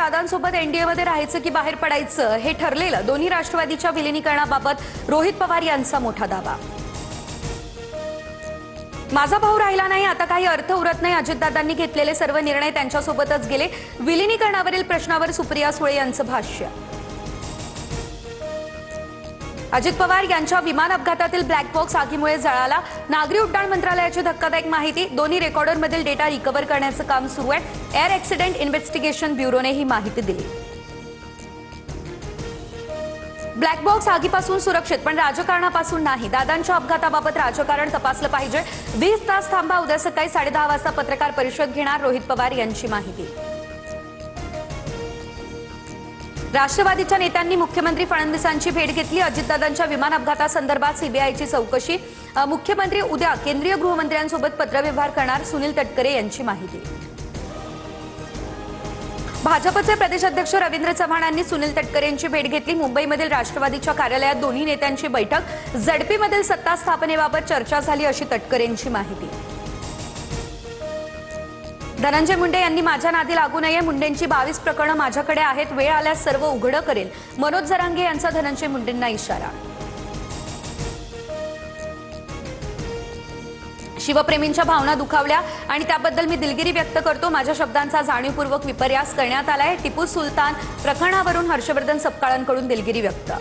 दादांसोबत एनडीएमध्ये राहायचं की बाहेर पडायचं हे ठरलेलं. दोन्ही राष्ट्रवादीच्या विलिनीकरणाबाबत रोहित पवार यांचा मोठा दावा. माझा भाऊ राहिला नाही, आता काही अर्थ उरत नाही. अजितदादांनी घेतलेले सर्व निर्णय त्यांच्यासोबतच गेले. विलिनीकरणावरील प्रश्नावर सुप्रिया सुळे यांचं भाष्य. अजित पवार यांच्या विमान अपघातातील ब्लॅक बॉक्स आगीमुळे जळाला. नागरी उड्डाण मंत्रालयाची धक्कादायक माहिती. दोन्ही रेकॉर्डरमधील डेटा रिकव्हर करण्याचं काम सुरू आहे. एअर ॲक्सिडेंट इन्व्हेस्टिगेशन ब्युरोने ही माहिती दिली. ब्लॅक बॉक्स आगीपासून सुरक्षित, पण राजकारणापासून नाही. दादांच्या अपघाताबाबत राजकारण तपासलं पाहिजे. 20 तास थांबा. उद्या सकाळी 10:30 वाजता पत्रकार परिषद घेणार. रोहित पवार यांची माहिती. राष्ट्रवादीच्या नेत्यांनी मुख्यमंत्री फडणवीसांची भेट घेतली. अजितदादांच्या विमान अपघातासंदर्भात सीबीआयची चौकशी. मुख्यमंत्री उद्या केंद्रीय गृहमंत्र्यांसोबत पत्रव्यवहार करणार. सुनील तटकरे यांची माहिती. भाजपचे प्रदेशाध्यक्ष रवींद्र चव्हाण यांनी सुनील तटकरे यांची भेट घेतली. मुंबईमधील राष्ट्रवादीच्या कार्यालयात दोन्ही नेत्यांची बैठक. झडपीमधील सत्ता स्थापनेबाबत चर्चा झाली, अशी तटकरे यांची माहिती. धनंजय मुंडे यांनी माझ्या नादी लागू नये. मुंडेंची 22 प्रकरणं माझ्याकडे आहेत. वेळ आल्यास सर्व उघड करेल. मनोज जरांगे यांचा धनंजय मुंडेंना इशारा. शिवप्रेमींच्या भावना दुखावल्या आणि त्याबद्दल मी दिलगिरी व्यक्त करतो. माझ्या शब्दांचा जाणीवपूर्वक विपर्यास करण्यात आलाय. टिपू सुलतान प्रकरणावरून हर्षवर्धन सपकाळांकडून दिलगिरी व्यक्त.